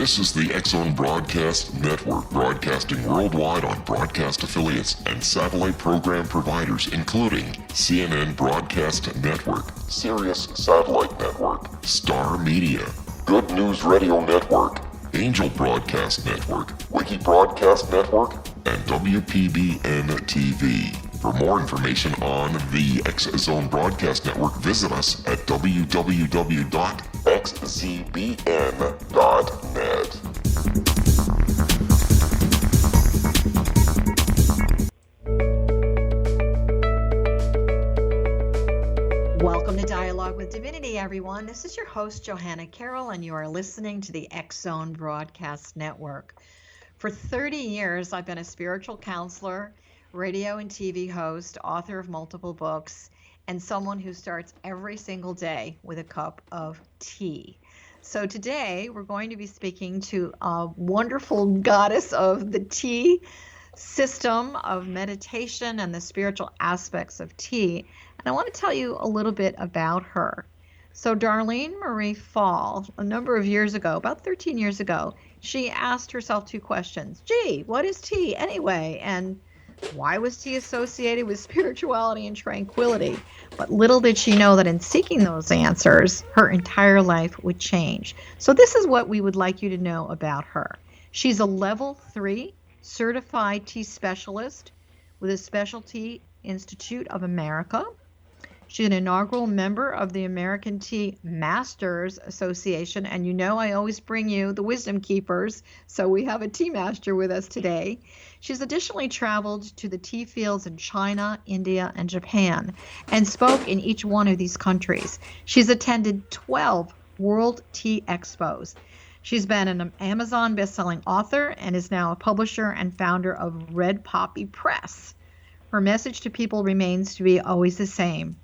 This is the X-Zone Broadcast Network, broadcasting worldwide on broadcast affiliates and satellite program providers, including CNN Broadcast Network, Sirius Satellite Network, Star Media, Good News Radio Network, Angel Broadcast Network, Wiki Broadcast Network, and WPBN TV. For more information on the X-Zone Broadcast Network, visit us at www.xzbn.net. Welcome to Dialogue with Divinity, everyone. This is your host, Johanna Carroll, and you are listening to the X-Zone Broadcast Network. For 30 years, I've been a spiritual counselor, radio and TV host, author of multiple books, and someone who starts every single day with a cup of tea. So today we're going to be speaking to a wonderful goddess of the tea system, of meditation and the spiritual aspects of tea. And I want to tell you a little bit about her. So Dharlene Marie Fahl, a number of years ago, about 13 years ago, she asked herself two questions. Gee, what is tea anyway? And why was tea associated with spirituality and tranquility? But little did she know that in seeking those answers, her entire life would change. So this is what we would like you to know about her. She's a level 3 certified tea specialist with a Specialty Institute of America. She's an inaugural member of the American Tea Masters Association. And you know I always bring you the wisdom keepers, so we have a tea master with us today. She's additionally traveled to the tea fields in China, India, and Japan, and spoke in each one of these countries. She's attended 12 World Tea Expos. She's been an Amazon bestselling author and is now a publisher and founder of Red Poppy Press. Her message to people remains to be always the same.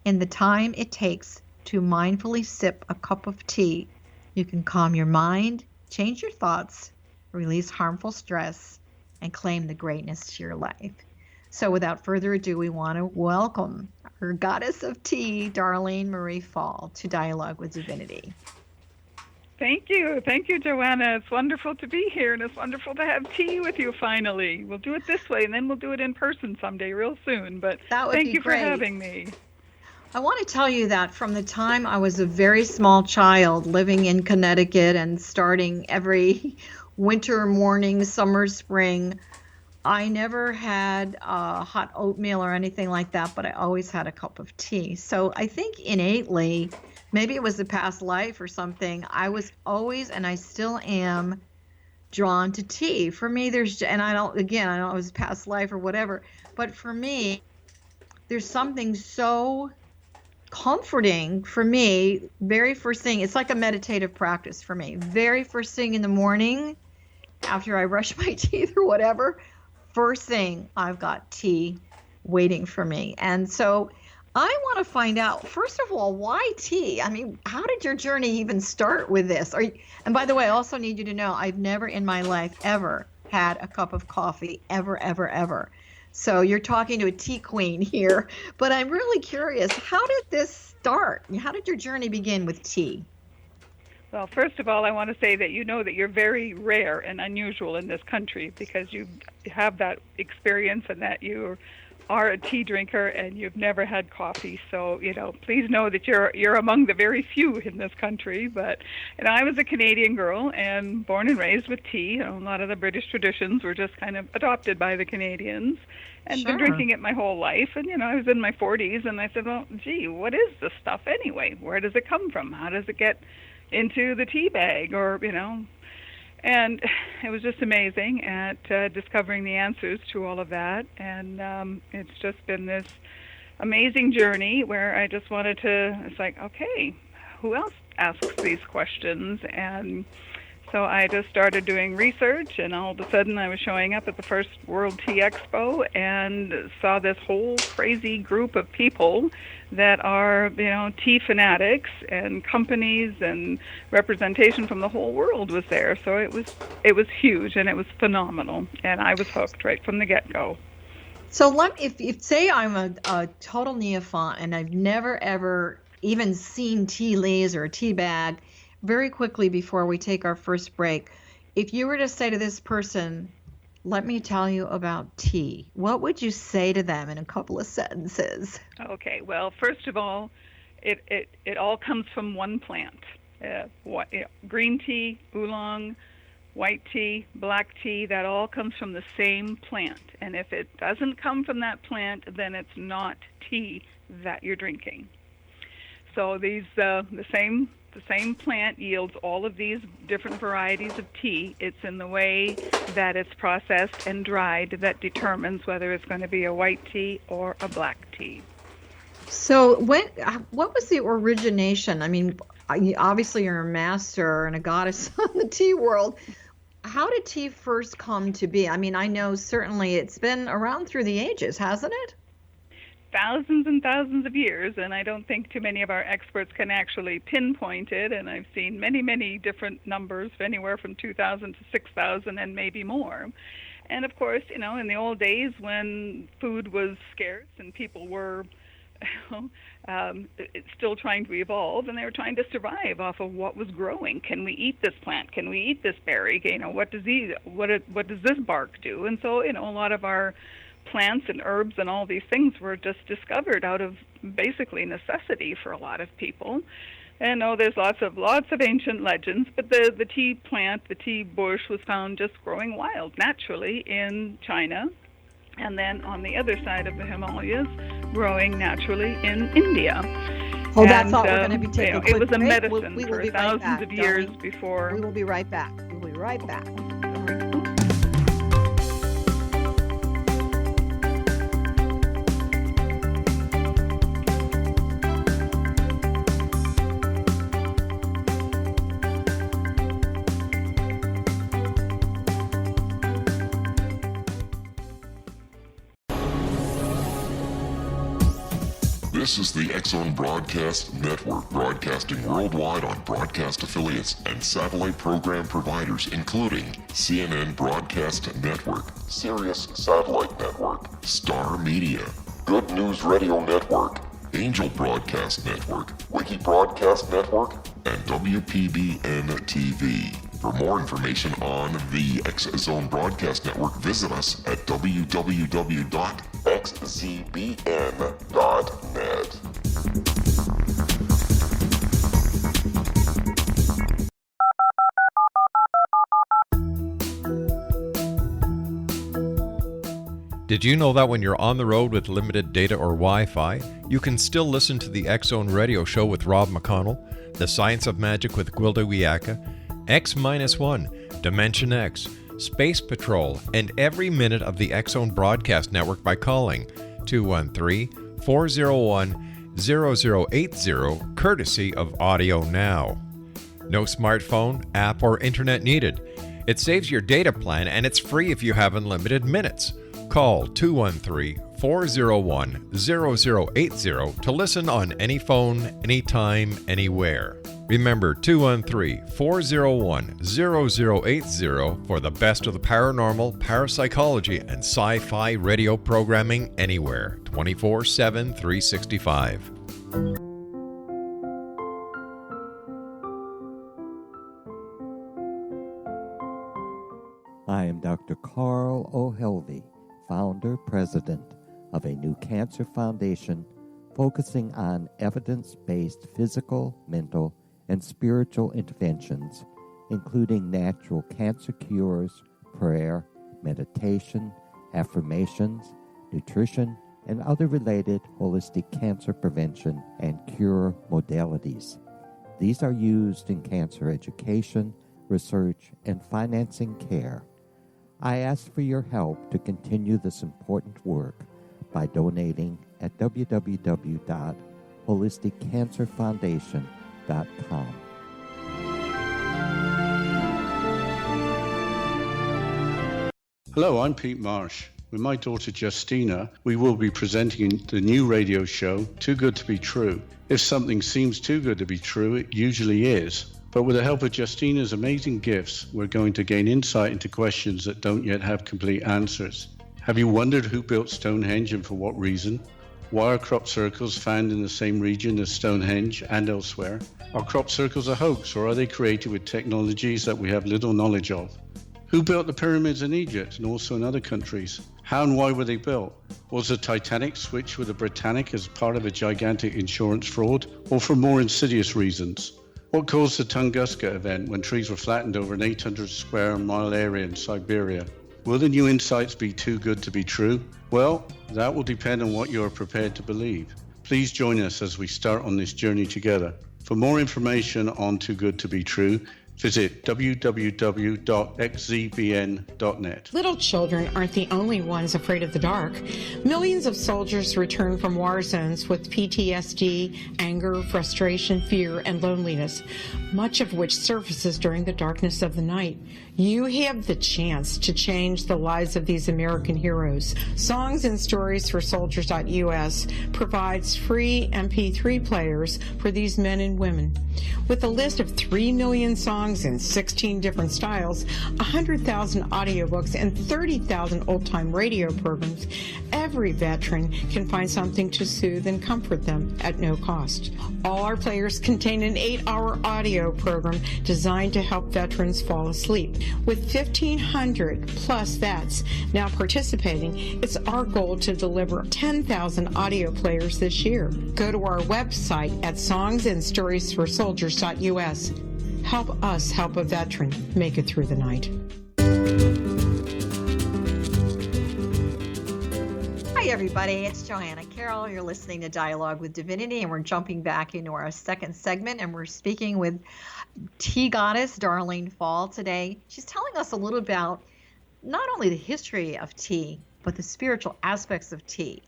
In the time it takes to mindfully sip a cup of tea, you can calm your mind, change your thoughts, release harmful stress, and claim the greatness to your life. So without further ado, we want to welcome our goddess of tea, Dharlene Marie Fahl, to Dialogue with Divinity. Thank you, Johanna. It's wonderful to be here, and it's wonderful to have tea with you finally. We'll do it this way, and then we'll do it in person someday real soon. But thank you for having me. I want to tell you that from the time I was a very small child living in Connecticut and starting every winter morning, summer, spring, I never had hot oatmeal or anything like that, but I always had a cup of tea. So I think innately, maybe it was a past life or something, I was always, and I still am, drawn to tea. For me, I don't know if it was past life or whatever, but for me, there's something so comforting for me. Very first thing, it's like a meditative practice for me. Very first thing in the morning, after I brush my teeth or whatever, first thing, I've got tea waiting for me. And so I want to find out, first of all, why tea? I mean, how did your journey even start with this? And by the way, I also need you to know, I've never in my life ever had a cup of coffee, ever, ever, ever. So you're talking to a tea queen here, but I'm really curious, how did this start? How did your journey begin with tea? Well, first of all, I want to say that you know that you're very rare and unusual in this country because you have that experience and that you are a tea drinker and you've never had coffee. So, please know that you're among the very few in this country. But, I was a Canadian girl and born and raised with tea. A lot of the British traditions were just kind of adopted by the Canadians. And Sure. Been drinking it my whole life. And, I was in my 40s and I said, well, gee, what is this stuff anyway? Where does it come from? How does it get into the tea bag? And it was just amazing at discovering the answers to all of that. And it's just been this amazing journey where I just wanted to, it's like, okay, who else asks these questions? And so I just started doing research, and all of a sudden I was showing up at the first World Tea Expo and saw this whole crazy group of people that are, tea fanatics, and companies and representation from the whole world was there. So it was huge, and it was phenomenal, and I was hooked right from the get-go. So if say I'm a total neophyte and I've never ever even seen tea leaves or a tea bag, very quickly before we take our first break, if you were to say to this person, let me tell you about tea, what would you say to them in a couple of sentences? Okay, well, first of all, it all comes from one plant. Green tea, oolong, white tea, black tea, that all comes from the same plant. And if it doesn't come from that plant, then it's not tea that you're drinking. So these the same plant yields all of these different varieties of tea. It's in the way that it's processed and dried that determines whether it's going to be a white tea or a black tea. So what was the origination? I mean, obviously you're a master and a goddess in the tea world. How did tea first come to be? I mean, I know certainly it's been around through the ages, hasn't it? Thousands and thousands of years, and I don't think too many of our experts can actually pinpoint it, and I've seen many, many different numbers, anywhere from 2,000 to 6,000 and maybe more. And of course, in the old days when food was scarce and people were still trying to evolve, and they were trying to survive off of what was growing. Can we eat this plant? Can we eat this berry? What does this bark do? And so, a lot of our plants and herbs and all these things were just discovered out of basically necessity for a lot of people. And there's lots of ancient legends, but the tea plant, the tea bush, was found just growing wild naturally in China, and then on the other side of the Himalayas, growing naturally in India. Oh, that's all. We're going to be taking a quick break. It was a break. medicine We will for be right thousands back, of years Dharlene. before. We will be right back. We will be right back. This is the X-Zone Broadcast Network, broadcasting worldwide on broadcast affiliates and satellite program providers, including CNN Broadcast Network, Sirius Satellite Network, Star Media, Good News Radio Network, Angel Broadcast Network, Wiki Broadcast Network, and WPBN TV. For more information on the X-Zone Broadcast Network, visit us at www.xzbn.net. Did you know that when you're on the road with limited data or Wi-Fi, you can still listen to the X-Zone Radio Show with Rob McConnell, The Science of Magic with Gwilda Wiyaka, X-1, Dimension X, Space Patrol, and every minute of the X-Zone Broadcast Network by calling 213-401-0080, courtesy of Audio Now. No smartphone, app, or internet needed. It saves your data plan, and it's free if you have unlimited minutes. Call 213-401-0080 to listen on any phone, anytime, anywhere. Remember 213-401-0080 for the best of the paranormal, parapsychology, and sci-fi radio programming anywhere, 24/7, 365. I am Dr. Carl O'Helvey, founder, president of a new cancer foundation focusing on evidence-based physical, mental, and spiritual interventions, including natural cancer cures, prayer, meditation, affirmations, nutrition, and other related holistic cancer prevention and cure modalities. These are used in cancer education, research, and financing care. I ask for your help to continue this important work by donating at www.holisticcancerfoundation.com. Hello, I'm Pete Marsh. With my daughter Justina, we will be presenting the new radio show, Too Good to Be True. If something seems too good to be true, it usually is. But with the help of Justina's amazing gifts, we're going to gain insight into questions that don't yet have complete answers. Have you wondered who built Stonehenge and for what reason? Why are crop circles found in the same region as Stonehenge and elsewhere? Are crop circles a hoax, or are they created with technologies that we have little knowledge of? Who built the pyramids in Egypt and also in other countries? How and why were they built? Was the Titanic switched with the Britannic as part of a gigantic insurance fraud, or for more insidious reasons? What caused the Tunguska event when trees were flattened over an 800 square mile area in Siberia? Will the new insights be too good to be true? Well, that will depend on what you are prepared to believe. Please join us as we start on this journey together. For more information on Too Good to Be True, visit www.xzbn.net. Little children aren't the only ones afraid of the dark. Millions of soldiers return from war zones with PTSD, anger, frustration, fear, and loneliness, much of which surfaces during the darkness of the night. You have the chance to change the lives of these American heroes. Songs and Stories for Soldiers.us provides free MP3 players for these men and women. With a list of 3 million songs in 16 different styles, 100,000 audiobooks, and 30,000 old-time radio programs, every veteran can find something to soothe and comfort them at no cost. All our players contain an 8-hour audio program designed to help veterans fall asleep. With 1,500 plus vets now participating, it's our goal to deliver 10,000 audio players this year. Go to our website at songsandstoriesforsoldiers.us. Help us help a veteran make it through the night. Hi, everybody. It's Johanna Carroll. You're listening to Dialogue with Divinity, and we're jumping back into our second segment, and we're speaking with tea goddess Dharlene Fahl today. She's telling us a little about not only the history of tea, but the spiritual aspects of tea.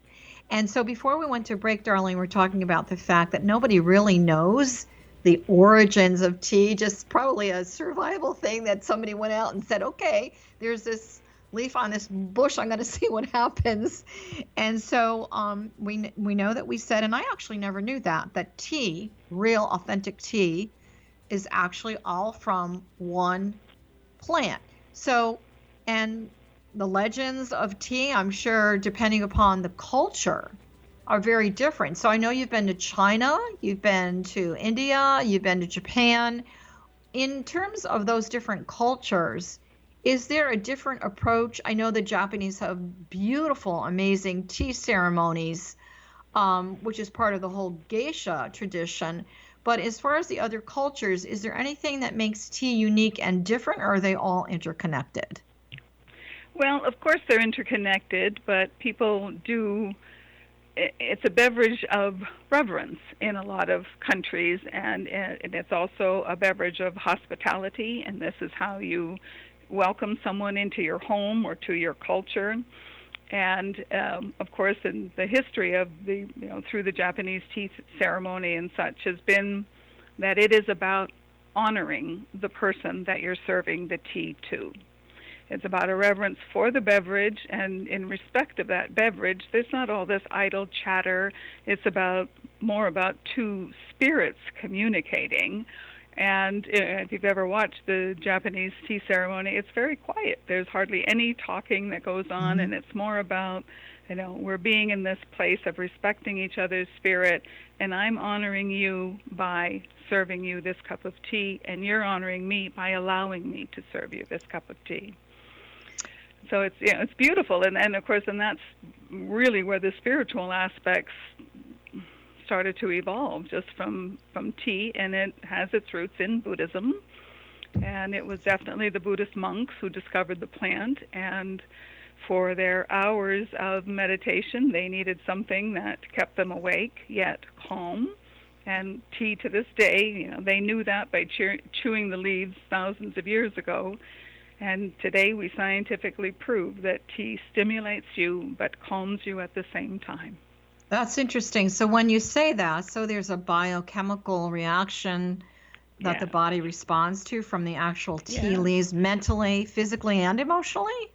And so before we went to break, Dharlene, we're talking about the fact that nobody really knows the origins of tea, just probably a survival thing that somebody went out and said, okay, there's this leaf on this bush, I'm going to see what happens. And so we know that we said, and I actually never knew that tea, real authentic tea, is actually all from one plant. So, and the legends of tea, I'm sure, depending upon the culture, are very different. So I know you've been to China, you've been to India, you've been to Japan. In terms of those different cultures, is there a different approach? I know the Japanese have beautiful, amazing tea ceremonies, which is part of the whole geisha tradition. But as far as the other cultures, is there anything that makes tea unique and different, or are they all interconnected? Well, of course they're interconnected, but people do, it's a beverage of reverence in a lot of countries, and it's also a beverage of hospitality, and this is how you welcome someone into your home or to your culture. And of course, in the history of the, through the Japanese tea ceremony and such, has been that it is about honoring the person that you're serving the tea to. It's about a reverence for the beverage, and in respect of that beverage, there's not all this idle chatter. It's more about two spirits communicating. And if you've ever watched the Japanese tea ceremony, it's very quiet. There's hardly any talking that goes on, and it's more about, we're being in this place of respecting each other's spirit, and I'm honoring you by serving you this cup of tea, and you're honoring me by allowing me to serve you this cup of tea. So it's beautiful, and of course, and that's really where the spiritual aspects started to evolve, just from tea, and it has its roots in Buddhism. And it was definitely the Buddhist monks who discovered the plant, and for their hours of meditation, they needed something that kept them awake yet calm. And tea, to this day, they knew that by chewing the leaves thousands of years ago. And today we scientifically prove that tea stimulates you but calms you at the same time. That's interesting. So when you say that, so there's a biochemical reaction that the body responds to from the actual tea leaves, mentally, physically, and emotionally?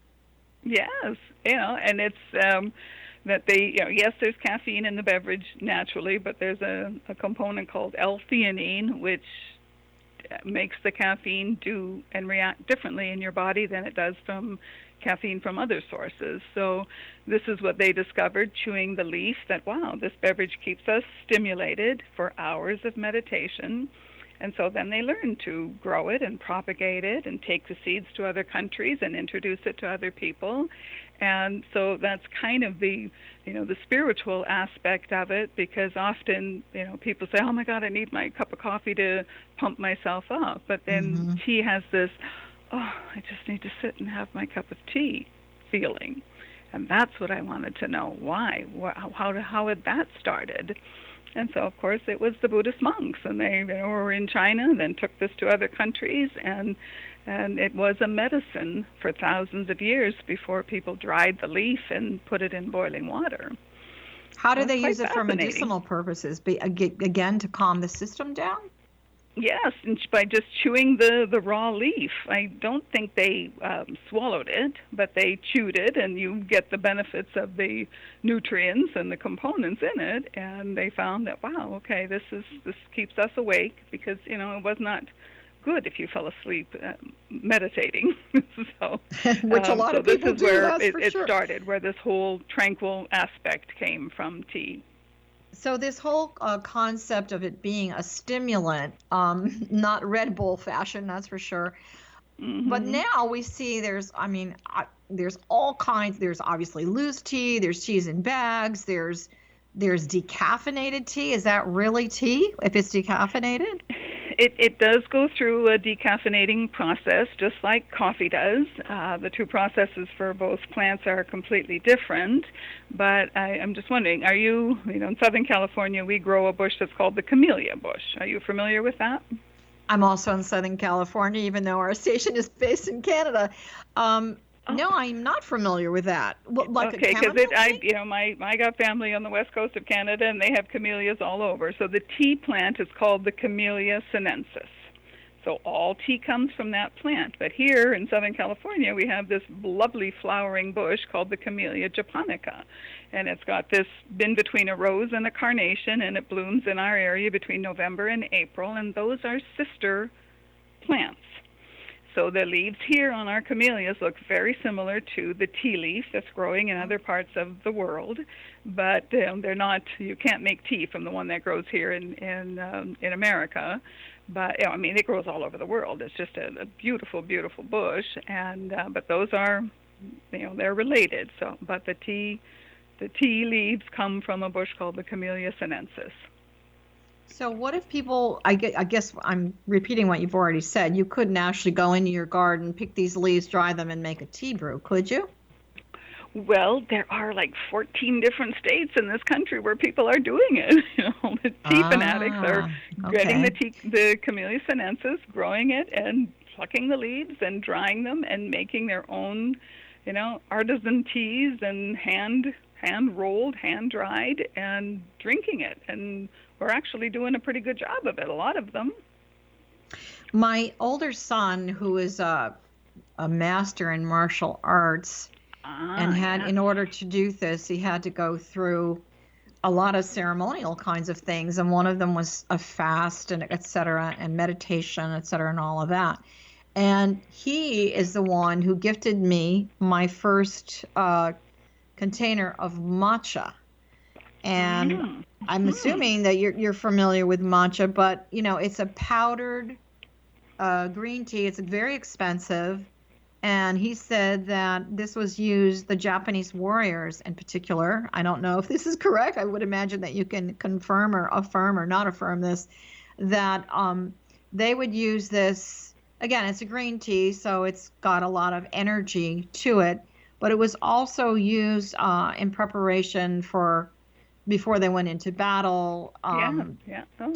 Yes, and it's that they, yes, there's caffeine in the beverage naturally, but there's a component called L-theanine, which makes the caffeine do and react differently in your body than it does from caffeine from other sources. So this is what they discovered, chewing the leaf, that, wow, this beverage keeps us stimulated for hours of meditation. And so then they learned to grow it and propagate it and take the seeds to other countries and introduce it to other people. And so that's kind of the, the spiritual aspect of it, because often, people say, oh my God, I need my cup of coffee to pump myself up. But then tea has this, oh, I just need to sit and have my cup of tea feeling. And that's what I wanted to know. Why? How had that started? And so, of course, it was the Buddhist monks, and they were in China and then took this to other countries, and it was a medicine for thousands of years before people dried the leaf and put it in boiling water. How do they use it for medicinal purposes? Again, to calm the system down? Yes, and by just chewing the raw leaf. I don't think they swallowed it, but they chewed it, and you get the benefits of the nutrients and the components in it. And they found that, wow, okay, this keeps us awake, because it was not good if you fell asleep meditating. So, which a lot of people do. This is where it started, where this whole tranquil aspect came from tea. So this whole concept of it being a stimulant, not Red Bull fashion, that's for sure. But now we see there's all kinds. There's obviously loose tea. There's teas in bags. There's decaffeinated tea. Is that really tea if it's decaffeinated? It does go through a decaffeinating process, just like coffee does. The two processes for both plants are completely different. But I'm just wondering, are you, in Southern California, we grow a bush that's called the camellia bush. Are you familiar with that? I'm also in Southern California, even though our station is based in Canada. No, I'm not familiar with that. Okay, because I got family on the west coast of Canada, and they have camellias all over. So the tea plant is called the Camellia sinensis. So all tea comes from that plant. But here in Southern California, we have this lovely flowering bush called the Camellia japonica, and it's got this in between a rose and a carnation, and it blooms in our area between November and April, and those are sister plants. So the leaves here on our camellias look very similar to the tea leaf that's growing in other parts of the world, but they're not. You can't make tea from the one that grows here in America. But it grows all over the world. It's just a beautiful, beautiful bush, and but those are, they're related. So, but the tea leaves come from a bush called the Camellia sinensis. So what if people, I guess I'm repeating what you've already said, you couldn't actually go into your garden, pick these leaves, dry them, and make a tea brew, could you? Well, there are like 14 different states in this country where people are doing it. The tea fanatics are getting the Camellia sinensis, growing it, and plucking the leaves and drying them and making their own, artisan teas and hand rolled, hand dried, and drinking it. And we're actually doing a pretty good job of it, a lot of them. My older son, who is a master in martial arts, in order to do this, he had to go through a lot of ceremonial kinds of things, and one of them was a fast and et cetera, and meditation, et cetera, and all of that. And he is the one who gifted me my first container of matcha. And I'm assuming that you're familiar with matcha, but it's a powdered green tea. It's very expensive, and he said that this was used, the Japanese warriors in particular. I don't know if this is correct. I would imagine that you can confirm or affirm or not affirm this, that they would use this. Again, it's a green tea, so it's got a lot of energy to it, but it was also used in preparation for before they went into battle. To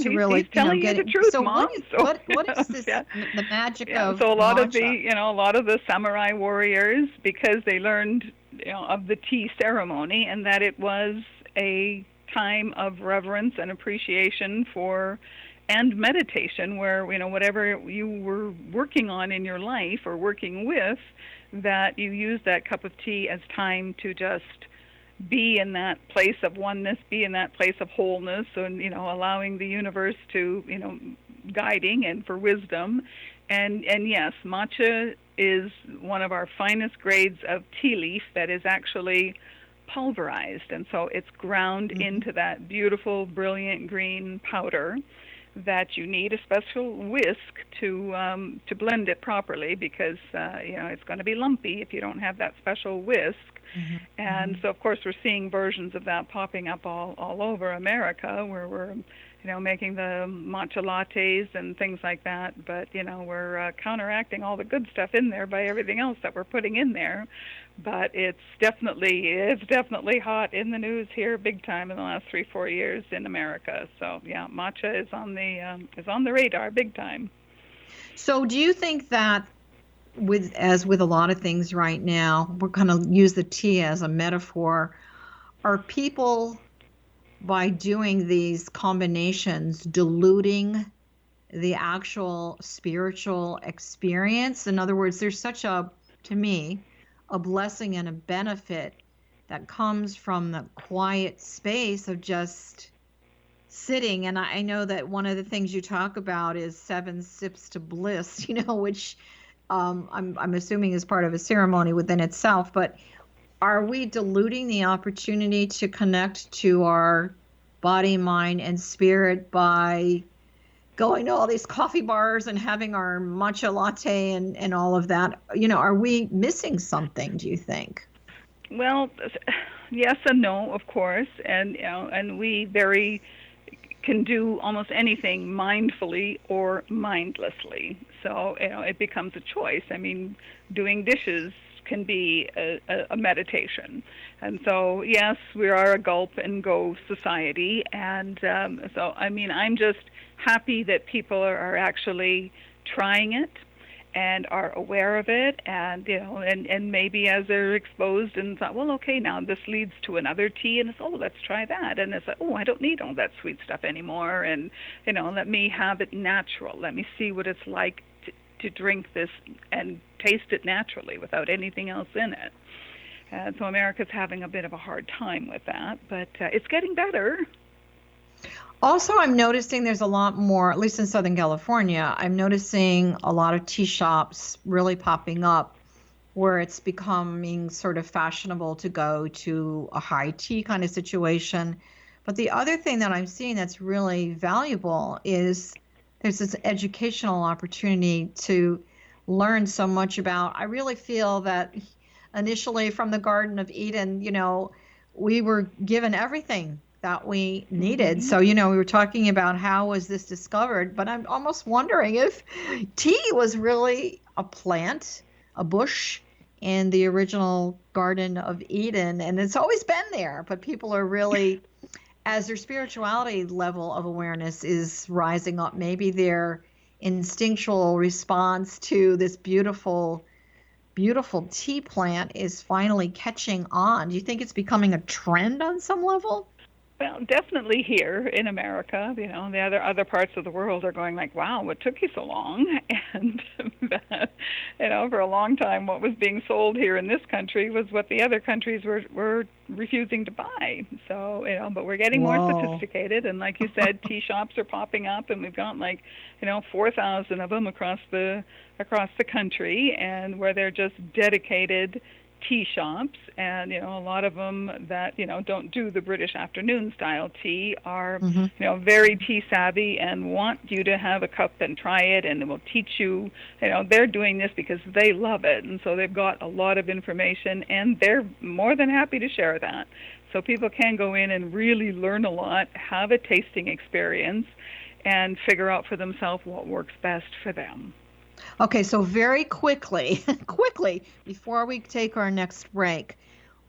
really, get the truth, so Mom. What is this? The magic of so a lot matcha? of a lot of the samurai warriors, because they learned of the tea ceremony, and that it was a time of reverence and appreciation for and meditation, where whatever you were working on in your life or working with, that you use that cup of tea as time to just be in that place of oneness, be in that place of wholeness, and allowing the universe to guiding and for wisdom, And yes, matcha is one of our finest grades of tea leaf that is actually pulverized, and so it's ground into that beautiful, brilliant green powder that you need a special whisk to blend it properly, because it's going to be lumpy if you don't have that special whisk. And so, of course, we're seeing versions of that popping up all over America, where we're making the matcha lattes and things like that. But we're counteracting all the good stuff in there by everything else that we're putting in there. But it's definitely hot in the news here, big time, in the last 3-4 years in America. So yeah, matcha is on the radar, big time. So do you think that, as with a lot of things right now, we're going to use the tea as a metaphor, are people, by doing these combinations, diluting the actual spiritual experience? In other words, there's such to me, a blessing and a benefit that comes from the quiet space of just sitting. And I know that one of the things you talk about is 7 sips to bliss, which I'm assuming is part of a ceremony within itself. But are we diluting the opportunity to connect to our body, mind, and spirit by going to all these coffee bars and having our matcha latte and all of that? Are we missing something, do you think? Well, yes and no, of course. And we can do almost anything mindfully or mindlessly. So, it becomes a choice. I mean, doing dishes can be a meditation. And so, yes, we are a gulp and go society. And so, I mean, I'm just happy that people are actually trying it and are aware of it, and and maybe as they're exposed and thought, well, okay, now this leads to another tea, and it's, oh, let's try that, and it's like, oh, I don't need all that sweet stuff anymore, and let me have it natural. Let me see what it's like to drink this and taste it naturally without anything else in it. And so America's having a bit of a hard time with that, but it's getting better. Also, I'm noticing there's a lot more, at least in Southern California, I'm noticing a lot of tea shops really popping up where it's becoming sort of fashionable to go to a high tea kind of situation. But the other thing that I'm seeing that's really valuable is there's this educational opportunity to learn so much about. I really feel that initially from the Garden of Eden, we were given everything that we needed. So, we were talking about how was this discovered, but I'm almost wondering if tea was really a plant, a bush in the original Garden of Eden. And it's always been there, but people are really, as their spirituality level of awareness is rising up, maybe their instinctual response to this beautiful tea plant is finally catching on. Do you think it's becoming a trend on some level? Well, definitely here in America. The other parts of the world are going like, wow, what took you so long? And that, for a long time, what was being sold here in this country was what the other countries were refusing to buy. So, but we're getting more sophisticated, and like you said, tea shops are popping up, and we've got 4,000 of them across the country, and where they're just dedicated tea shops, and a lot of them that don't do the British afternoon style tea are very tea savvy and want you to have a cup and try it, and they will teach you. They're doing this because they love it, and so they've got a lot of information, and they're more than happy to share that. So people can go in and really learn a lot, have a tasting experience, and figure out for themselves what works best for them. Okay, so very quickly, before we take our next break,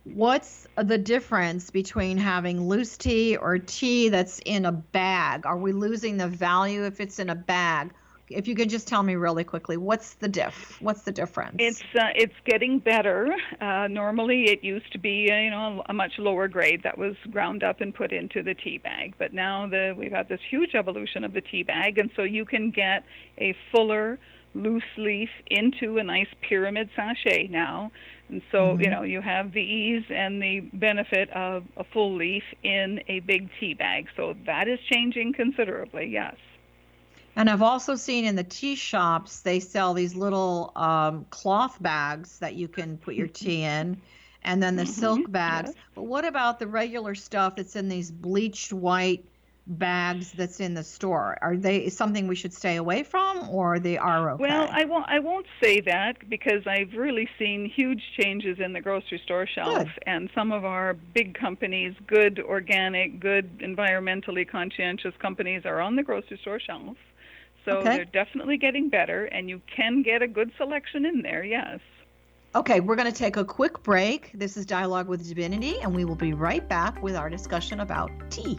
what's the difference between having loose tea or tea that's in a bag? Are we losing the value if it's in a bag? If you could just tell me really quickly, what's the difference? It's getting better. Normally, it used to be a much lower grade that was ground up and put into the tea bag. But now we've had this huge evolution of the tea bag, and so you can get a fuller loose leaf into a nice pyramid sachet now. And so, you have the ease and the benefit of a full leaf in a big tea bag. So that is changing considerably, yes. And I've also seen in the tea shops, they sell these little cloth bags that you can put your tea in, and then the silk bags. Yes. But what about the regular stuff that's in these bleached white bags that's in the store? Are they something we should stay away from, or they are okay? Well, I won't say that, because I've really seen huge changes in the grocery store shelf. Good. And some of our big companies, good organic, good environmentally conscientious companies, are on the grocery store shelf. So Okay. they're definitely getting better, and you can get a good selection in there, yes. Okay, we're going to take a quick break. This is Dialogue with Divinity, and we will be right back with our discussion about tea.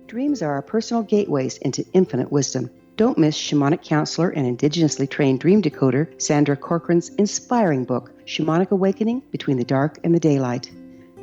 Dreams are our personal gateways into infinite wisdom. Don't miss shamanic counselor and indigenously trained dream decoder Sandra Corcoran's inspiring book, Shamanic Awakening Between the Dark and the Daylight.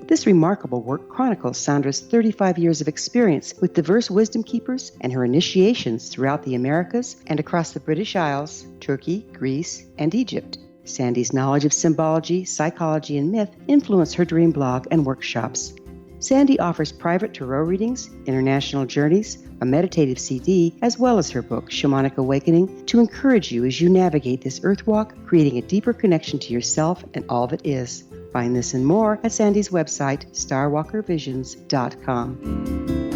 This remarkable work chronicles Sandra's 35 years of experience with diverse wisdom keepers and her initiations throughout the Americas and across the British Isles, Turkey, Greece, and Egypt. Sandy's knowledge of symbology, psychology, and myth influence her dream blog and workshops. Sandy offers private tarot readings, international journeys, a meditative CD, as well as her book, Shamanic Awakening, to encourage you as you navigate this earth walk, creating a deeper connection to yourself and all that is. Find this and more at Sandy's website, starwalkervisions.com.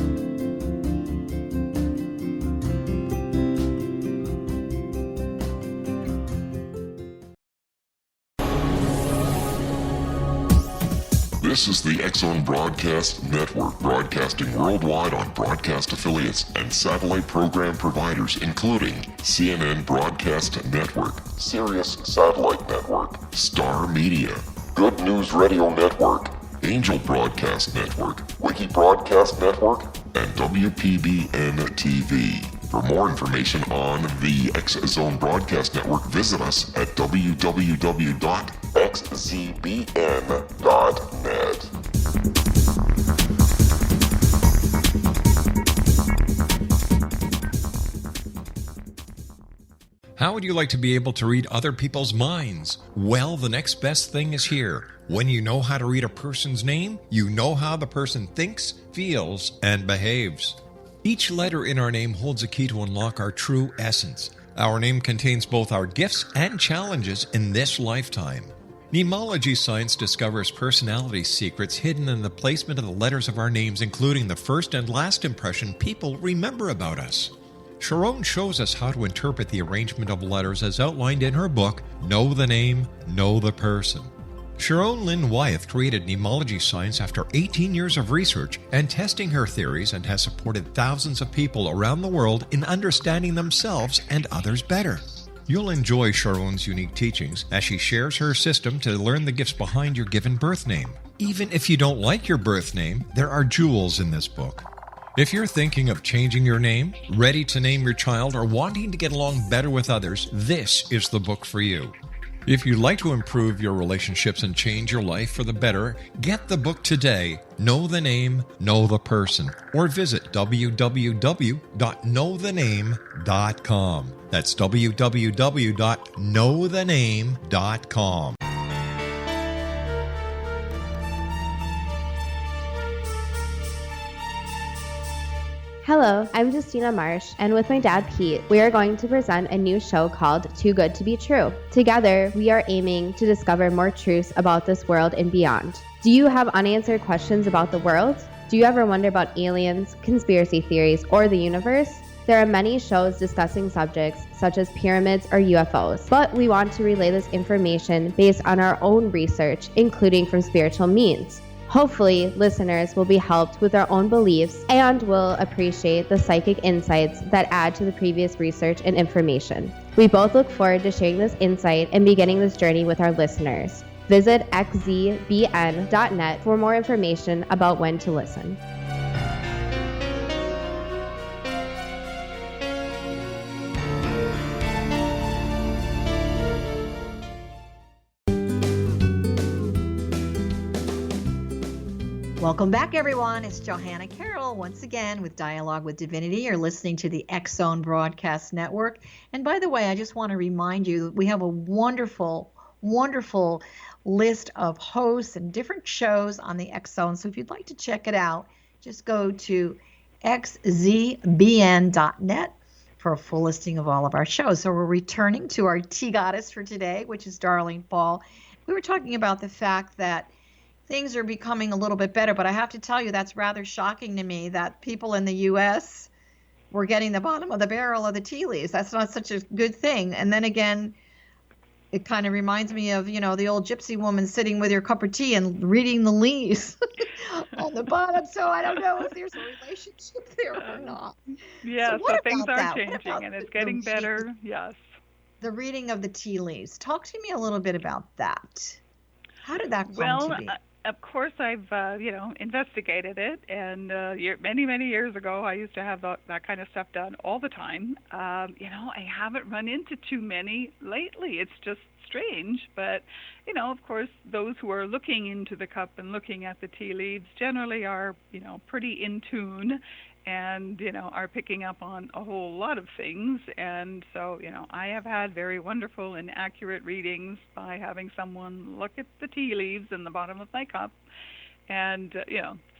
This is the X-Zone Broadcast Network, broadcasting worldwide on broadcast affiliates and satellite program providers, including CNN Broadcast Network, Sirius Satellite Network, Star Media, Good News Radio Network, Angel Broadcast Network, Wiki Broadcast Network, and WPBN TV. For more information on the X-Zone Broadcast Network, visit us at www.xzbn.net. How would you like to be able to read other people's minds? Well, the next best thing is here. When you know how to read a person's name, you know how the person thinks, feels, and behaves. Each letter in our name holds a key to unlock our true essence. Our name contains both our gifts and challenges in this lifetime. Mnemology science discovers personality secrets hidden in the placement of the letters of our names, including the first and last impression people remember about us. Sharon shows us how to interpret the arrangement of letters as outlined in her book, Know the Name, Know the Person. Sharon Lynn Wyeth created mnemology science after 18 years of research and testing her theories, and has supported thousands of people around the world in understanding themselves and others better. You'll enjoy Sharon's unique teachings as she shares her system to learn the gifts behind your given birth name. Even if you don't like your birth name, there are jewels in this book. If you're thinking of changing your name, ready to name your child, or wanting to get along better with others, this is the book for you. If you'd like to improve your relationships and change your life for the better, get the book today, Know the Name, Know the Person, or visit www.knowthename.com. That's www.knowthename.com. Hello, I'm Justina Marsh, and with my dad Pete, we are going to present a new show called Too Good to Be True. Together, we are aiming to discover more truths about this world and beyond. Do you have unanswered questions about the world? Do you ever wonder about aliens, conspiracy theories, or the universe? There are many shows discussing subjects such as pyramids or UFOs, but we want to relay this information based on our own research, including from spiritual means. Hopefully, listeners will be helped with their own beliefs and will appreciate the psychic insights that add to the previous research and information. We both look forward to sharing this insight and beginning this journey with our listeners. Visit xzbn.net for more information about when to listen. Welcome back, everyone. It's Johanna Carroll once again with Dialogue with Divinity. You're listening to the X Zone Broadcast Network. And by the way, I just want to remind you that we have a wonderful, wonderful list of hosts and different shows on the X Zone. So if you'd like to check it out, just go to xzbn.net for a full listing of all of our shows. So we're returning to our tea goddess for today, which is Dharlene Fahl. We were talking about the fact that things are becoming a little bit better, but I have to tell you that's rather shocking to me that people in the U.S. were getting the bottom of the barrel of the tea leaves. That's not such a good thing. And then again, it kind of reminds me of, the old gypsy woman sitting with your cup of tea and reading the leaves on the bottom. So I don't know if there's a relationship there or not. Yeah, what so things about are that? changing and it's getting better. Yes. The reading of the tea leaves. Talk to me a little bit about that. How did that come to be? Of course, I've investigated it, and many, many years ago, I used to have that kind of stuff done all the time. I haven't run into too many lately. It's just strange, but of course, those who are looking into the cup and looking at the tea leaves generally are pretty in tune, and are picking up on a whole lot of things. And so I have had very wonderful and accurate readings by having someone look at the tea leaves in the bottom of my cup, and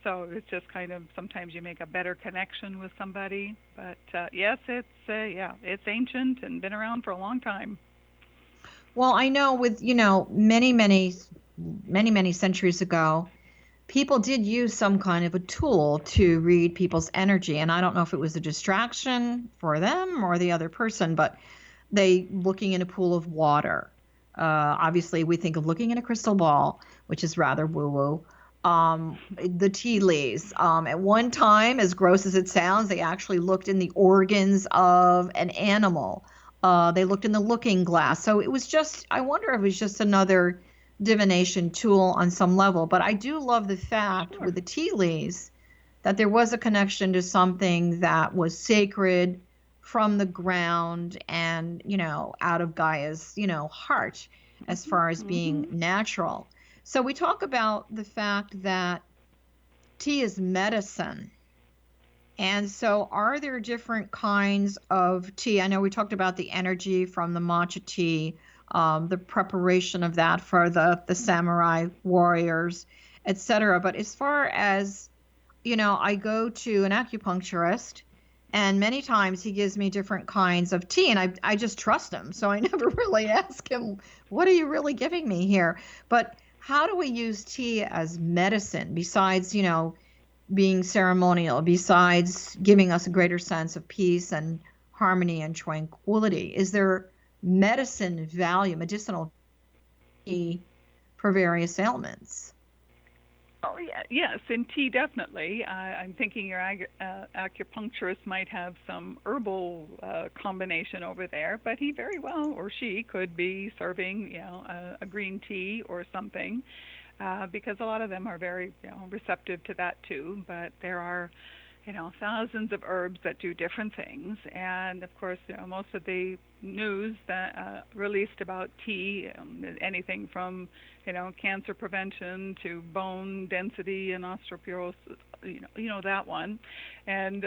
so it's just kind of, sometimes you make a better connection with somebody. But yes, it's ancient and been around for a long time. Well, I know with many, many, many, many centuries ago, people did use some kind of a tool to read people's energy. And I don't know if it was a distraction for them or the other person, but looking in a pool of water. Obviously, we think of looking in a crystal ball, which is rather woo-woo. The tea leaves. At one time, as gross as it sounds, they actually looked in the organs of an animal. They looked in the looking glass. So it was just, I wonder if it was just another divination tool on some level. But I do love the fact with the tea leaves that there was a connection to something that was sacred from the ground and out of Gaia's heart, as far as being natural. So we talk about the fact that tea is medicine. And so are there different kinds of tea? I know we talked about the energy from the matcha tea, the preparation of that for the samurai warriors, etc. But as far as, I go to an acupuncturist, and many times he gives me different kinds of tea, and I just trust him. So I never really ask him, what are you really giving me here? But how do we use tea as medicine besides, being ceremonial, besides giving us a greater sense of peace and harmony and tranquility? Is there medicinal tea for various ailments? Oh, yeah, yes, in tea, definitely. I'm thinking your acupuncturist might have some herbal combination over there, but he very well, or she, could be serving, a green tea or something, because a lot of them are very, receptive to that too. But there are, thousands of herbs that do different things, and of course, most of the news that released about tea, anything from cancer prevention to bone density and osteoporosis, that one, and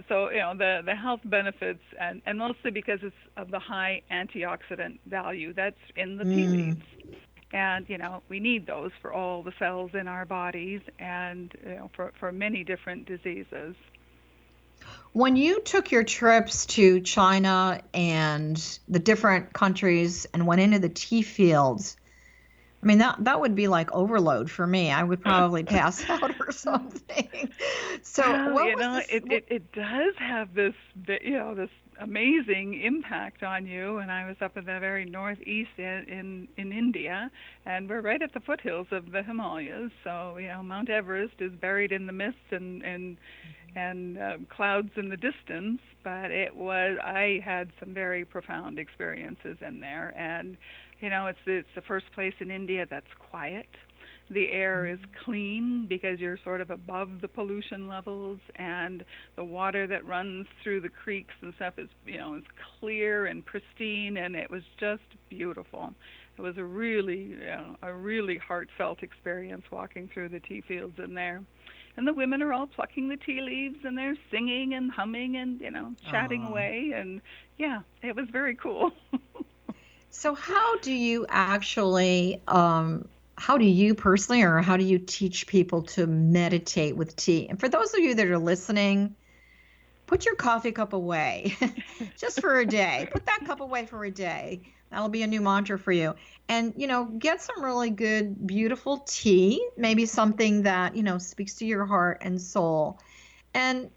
so the health benefits, and mostly because it's of the high antioxidant value that's in the tea leaves. And, we need those for all the cells in our bodies and, for many different diseases. When you took your trips to China and the different countries and went into the tea fields, I mean, that would be like overload for me. I would probably pass out or something. So, well, it does have this, this amazing impact on you. And I was up in the very northeast in India, and we're right at the foothills of the Himalayas. So, Mount Everest is buried in the mist and clouds in the distance. But I had some very profound experiences in there, and it's the first place in India that's quiet. The air is clean because you're sort of above the pollution levels, and the water that runs through the creeks and stuff is, is clear and pristine, and it was just beautiful. It was a really heartfelt experience walking through the tea fields in there. And the women are all plucking the tea leaves, and they're singing and humming and, chatting away, and yeah, it was very cool. So how do you actually, how do you personally, or how do you teach people to meditate with tea? And for those of you that are listening, put your coffee cup away just for a day. Put that cup away for a day. That'll be a new mantra for you. And, get some really good, beautiful tea, maybe something that, speaks to your heart and soul. And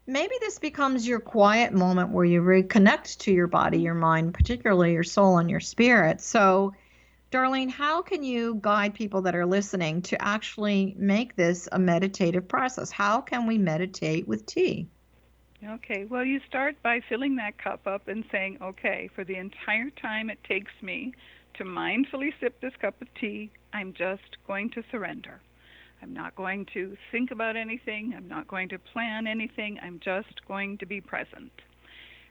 maybe this becomes your quiet moment where you reconnect to your body, your mind, particularly your soul and your spirit. So, Dharlene, how can you guide people that are listening to actually make this a meditative process? How can we meditate with tea? Okay, well, you start by filling that cup up and saying, okay, for the entire time it takes me to mindfully sip this cup of tea, I'm just going to surrender. I'm not going to think about anything. I'm not going to plan anything. I'm just going to be present.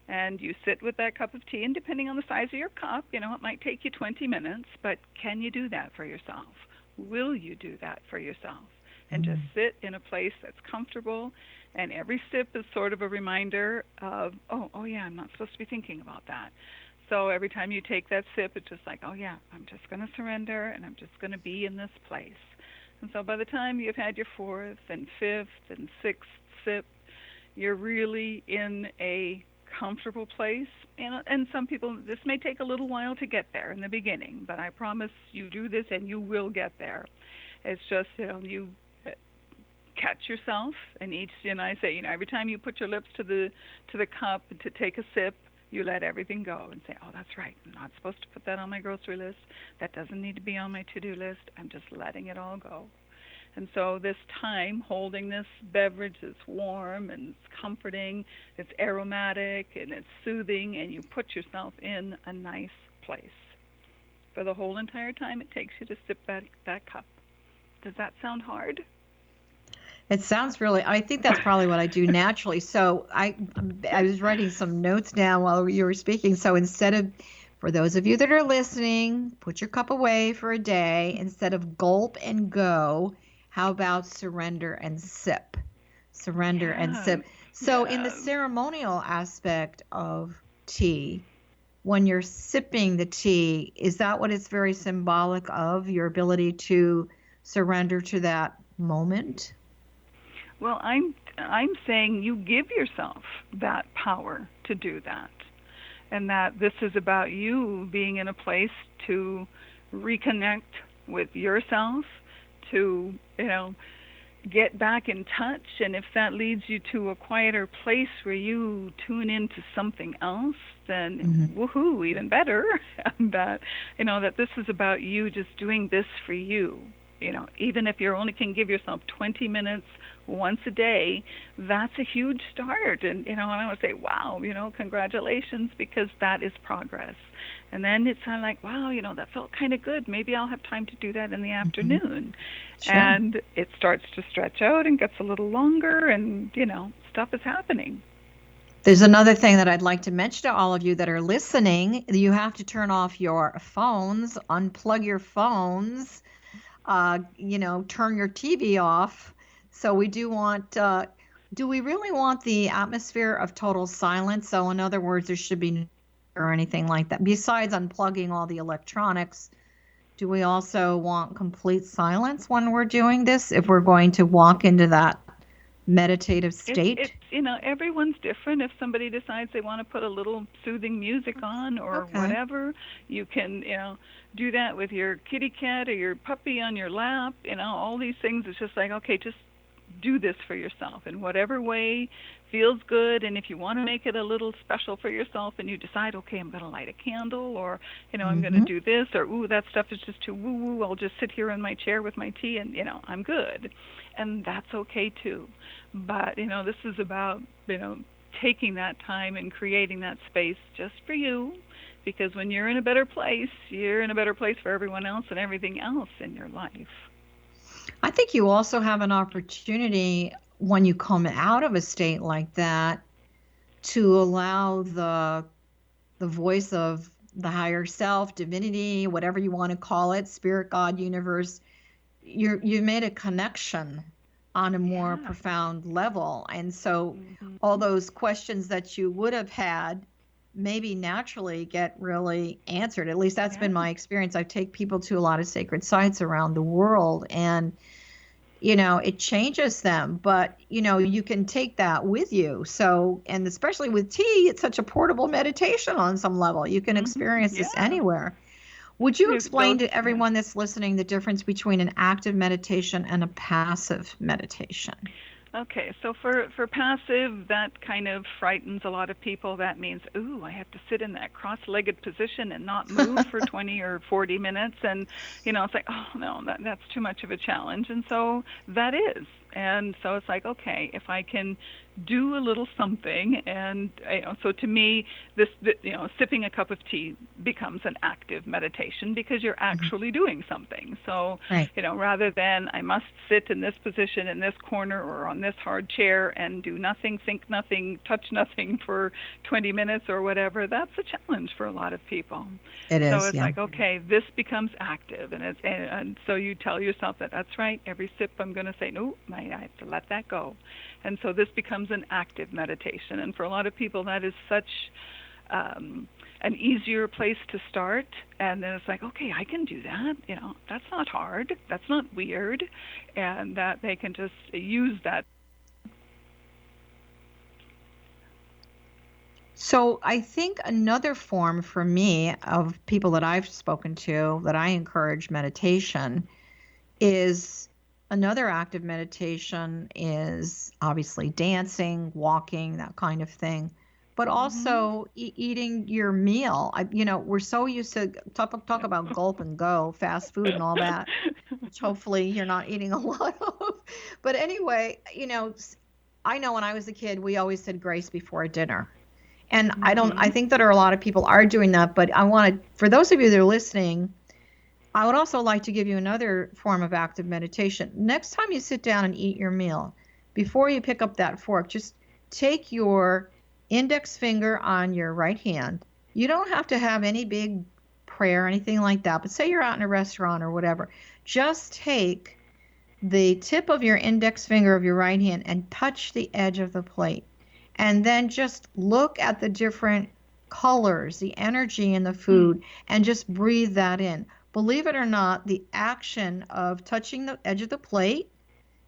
And you sit with that cup of tea, and depending on the size of your cup, it might take you 20 minutes, but can you do that for yourself? Will you do that for yourself? And just sit in a place that's comfortable, and every sip is sort of a reminder of, oh yeah, I'm not supposed to be thinking about that. So every time you take that sip, it's just like, oh yeah, I'm just going to surrender, and I'm just going to be in this place. And so by the time you've had your fourth and fifth and sixth sip, you're really in a comfortable place. And some people, this may take a little while to get there in the beginning, but I promise you do this and you will get there. It's just, you catch yourself, and I say, every time you put your lips to the cup to take a sip, you let everything go and say, oh, that's right, I'm not supposed to put that on my grocery list. That doesn't need to be on my to-do list. I'm just letting it all go. And so this time holding this beverage is warm and it's comforting, it's aromatic and it's soothing, and you put yourself in a nice place. For the whole entire time it takes you to sip that cup. Does that sound hard? It sounds really, I think that's probably what I do naturally. So I was writing some notes down while you were speaking. So instead of, for those of you that are listening, put your cup away for a day. Instead of gulp and go, how about surrender and sip? Surrender and sip. So in the ceremonial aspect of tea, when you're sipping the tea, is that what it's very symbolic of, your ability to surrender to that moment? Well, I'm saying you give yourself that power to do that, and that this is about you being in a place to reconnect with yourself, to get back in touch, and if that leads you to a quieter place where you tune into something else, then woohoo, even better. that that this is about you just doing this for you. Even if you only can give yourself 20 minutes once a day, that's a huge start. And, I would say, wow, congratulations, because that is progress. And then it's kind of like, wow, that felt kind of good. Maybe I'll have time to do that in the afternoon. Sure. And it starts to stretch out and gets a little longer, and, stuff is happening. There's another thing that I'd like to mention to all of you that are listening. You have to turn off your phones, unplug your phones, turn your TV off. So we do want, do we really want the atmosphere of total silence? So in other words, there should be or anything like that. Besides unplugging all the electronics, do we also want complete silence when we're doing this, if we're going to walk into that meditative state? Everyone's different. If somebody decides they want to put a little soothing music on or whatever, you can, do that with your kitty cat or your puppy on your lap. All these things. It's just like, okay, just do this for yourself in whatever way feels good. And if you want to make it a little special for yourself and you decide, okay, I'm going to light a candle, or, I'm going to do this, or, ooh, that stuff is just too woo-woo, I'll just sit here in my chair with my tea and, I'm good. And that's okay too. But, this is about, taking that time and creating that space just for you, because when you're in a better place, you're in a better place for everyone else and everything else in your life. I think you also have an opportunity when you come out of a state like that to allow the voice of the higher self, divinity, whatever you want to call it, spirit, God, universe. You made a connection on a more profound level, and so all those questions that you would have had maybe naturally get really answered. At least that's been my experience. I take people to a lot of sacred sites around the world, and it changes them, but you can take that with you. So, and especially with tea, it's such a portable meditation on some level. You can experience this anywhere. Would you explain to everyone that's listening the difference between an active meditation and a passive meditation? Okay, so for passive, that kind of frightens a lot of people. That means, ooh, I have to sit in that cross-legged position and not move for 20 or 40 minutes. And, it's like, oh, no, that's too much of a challenge. And so that is. And so it's like, okay, if I can do a little something, and so to me, this sipping a cup of tea becomes an active meditation because you're actually doing something. So rather than I must sit in this position in this corner or on this hard chair and do nothing, think nothing, touch nothing for 20 minutes or whatever, that's a challenge for a lot of people. It is. So it's like, okay, this becomes active, and so you tell yourself that's right. Every sip I'm going to say, no, I have to let that go. And so this becomes an active meditation. And for a lot of people, that is such an easier place to start. And then it's like, okay, I can do that. That's not hard. That's not weird. And that they can just use that. So I think another form for me of people that I've spoken to that I encourage meditation is another active meditation is obviously dancing, walking, that kind of thing, but also eating your meal. We're so used to talk about gulp and go, fast food and all that, which hopefully you're not eating a lot of. But anyway, I know when I was a kid, we always said grace before dinner. And I think that a lot of people are doing that, but for those of you that are listening, I would also like to give you another form of active meditation. Next time you sit down and eat your meal, before you pick up that fork, just take your index finger on your right hand. You don't have to have any big prayer or anything like that, but say you're out in a restaurant or whatever. Just take the tip of your index finger of your right hand and touch the edge of the plate. And then just look at the different colors, the energy in the food, and just breathe that in. Believe it or not, the action of touching the edge of the plate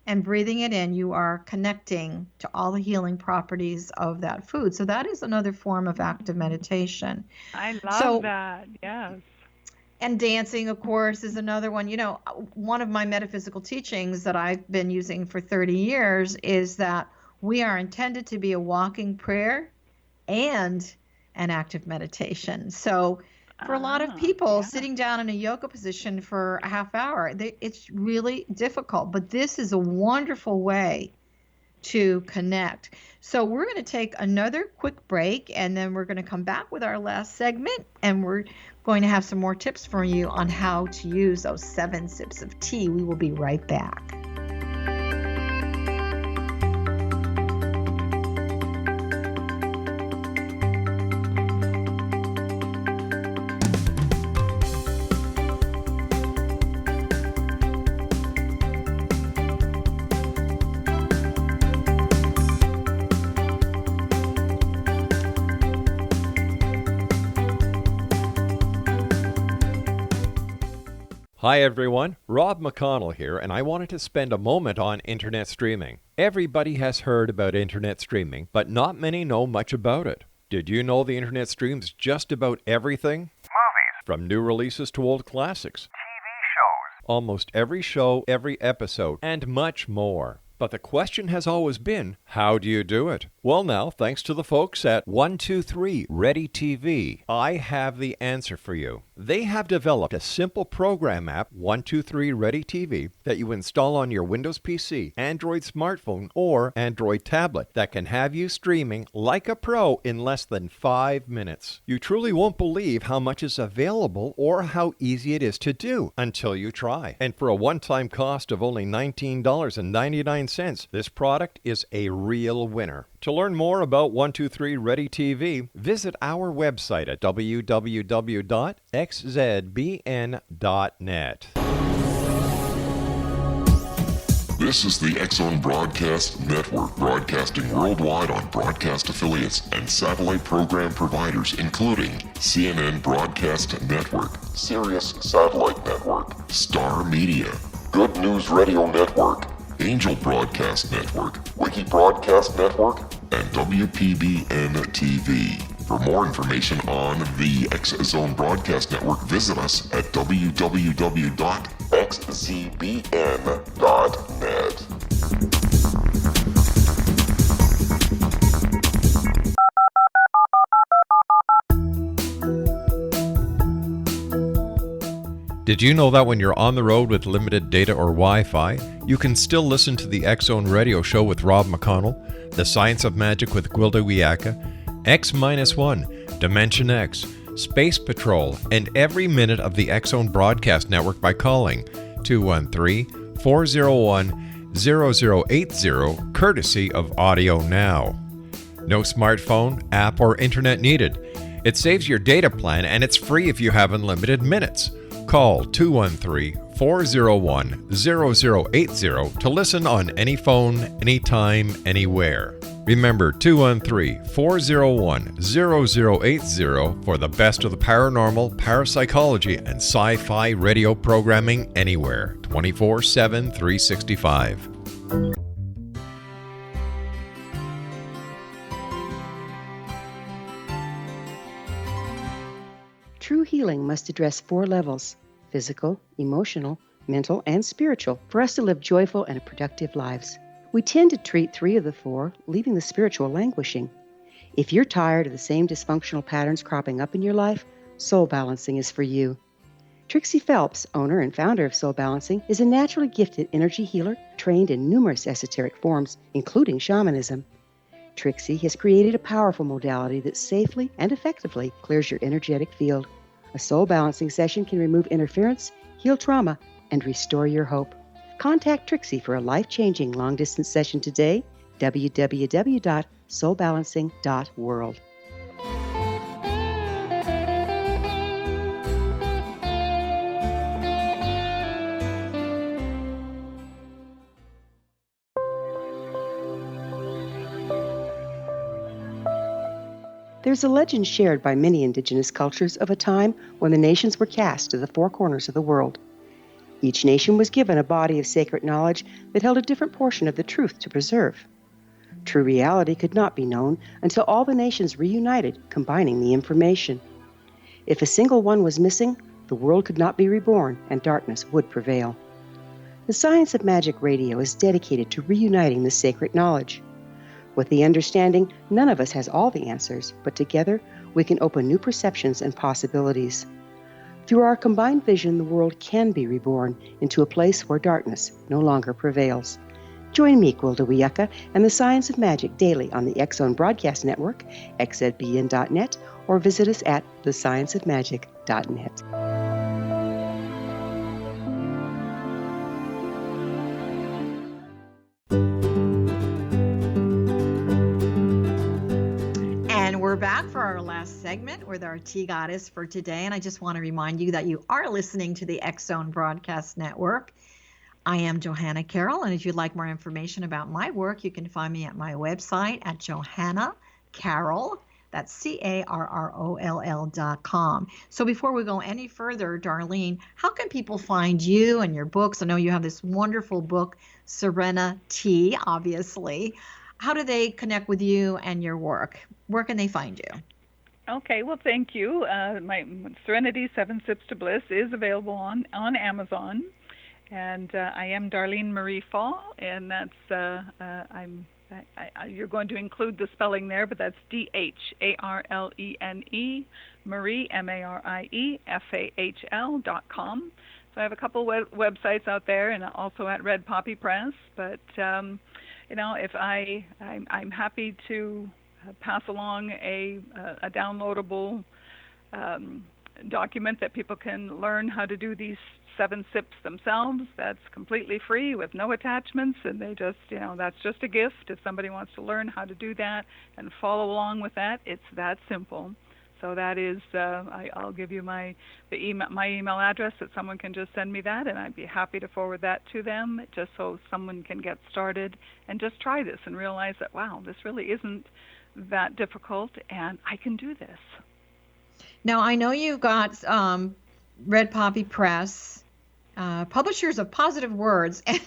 and breathing it in, you are connecting to all the healing properties of that food. So that is another form of active meditation. I love that, yes. And dancing, of course, is another one. One of my metaphysical teachings that I've been using for 30 years is that we are intended to be a walking prayer and an active meditation. So for a lot of people, sitting down in a yoga position for a half hour, it's really difficult. But this is a wonderful way to connect. So we're going to take another quick break, and then we're going to come back with our last segment, and we're going to have some more tips for you on how to use those 7 sips of tea. We will be right back. Hi everyone, Rob McConnell here, and I wanted to spend a moment on internet streaming. Everybody has heard about internet streaming, but not many know much about it. Did you know the internet streams just about everything? Movies. From new releases to old classics. TV shows. Almost every show, every episode, and much more. But the question has always been, how do you do it? Well now, thanks to the folks at 123 Ready TV, I have the answer for you. They have developed a simple program app, 123 Ready TV, that you install on your Windows PC, Android smartphone, or Android tablet that can have you streaming like a pro in less than 5 minutes. You truly won't believe how much is available or how easy it is to do until you try. And for a one-time cost of only $19.99, this product is a real winner. To learn more about 123 Ready TV, visit our website at www.xzbn.net. This is the X-Zone Broadcast Network, broadcasting worldwide on broadcast affiliates and satellite program providers, including CNN Broadcast Network, Sirius Satellite Network, Star Media, Good News Radio Network, Angel Broadcast Network, Wiki Broadcast Network, and WPBN TV. For more information on the X-Zone Broadcast Network, visit us at www.xzbn.net. Did you know that when you're on the road with limited data or Wi-Fi, you can still listen to the X-Zone Radio Show with Rob McConnell, The Science of Magic with Gwilda Wiyaka, X-1, Dimension X, Space Patrol, and every minute of the X-Zone Broadcast Network by calling 213-401-0080, courtesy of Audio Now. No smartphone, app, or internet needed. It saves your data plan and it's free if you have unlimited minutes. Call 213-401-0080 to listen on any phone, anytime, anywhere. Remember 213-401-0080 for the best of the paranormal, parapsychology, and sci-fi radio programming anywhere, 24/7, 365. True healing must address 4 levels: physical, emotional, mental, and spiritual, for us to live joyful and productive lives. We tend to treat 3 of the 4, leaving the spiritual languishing. If you're tired of the same dysfunctional patterns cropping up in your life, Soul Balancing is for you. Trixie Phelps, owner and founder of Soul Balancing, is a naturally gifted energy healer trained in numerous esoteric forms, including shamanism. Trixie has created a powerful modality that safely and effectively clears your energetic field. A Soul Balancing session can remove interference, heal trauma, and restore your hope. Contact Trixie for a life-changing long-distance session today, www.soulbalancing.world. There's a legend shared by many indigenous cultures of a time when the nations were cast to the 4 corners of the world. Each nation was given a body of sacred knowledge that held a different portion of the truth to preserve. True reality could not be known until all the nations reunited, combining the information. If a single one was missing, the world could not be reborn and darkness would prevail. The Science of Magic Radio is dedicated to reuniting the sacred knowledge. With the understanding, none of us has all the answers, but together we can open new perceptions and possibilities. Through our combined vision, the world can be reborn into a place where darkness no longer prevails. Join me, Gwilda Wiyaka, and the Science of Magic daily on the X-Zone Broadcast Network, xzbn.net, or visit us at thescienceofmagic.net. We're back for our last segment with our tea goddess for today, and I just want to remind you that you are listening to the X-Zone Broadcast Network. I am Johanna Carroll, and if you'd like more information about my work, you can find me at my website at Johanna Carroll. That's CARROLL.com. So before we go any further, Dharlene, how can people find you and your books? I know you have this wonderful book, Serenity, obviously. How do they connect with you and your work? Where can they find you? Okay, well, thank you. My Serenity 7 Sips to Bliss is available on Amazon. And I am Dharlene Marie Fahl, and that's I'm you're going to include the spelling there, but that's DHARLENE, Marie, MARIEFAHL.com. So I have a couple websites out there, and also at Red Poppy Press. But if I'm happy to pass along a downloadable document that people can learn how to do these 7 sips themselves. That's completely free with no attachments, and they just, that's just a gift. If somebody wants to learn how to do that and follow along with that, it's that simple. So that is, I'll give you my email address that someone can just send me that, and I'd be happy to forward that to them, just so someone can get started and just try this and realize that, wow, this really isn't that difficult, and I can do this. Now, I know you've got Red Poppy Press, Publishers of Positive Words, and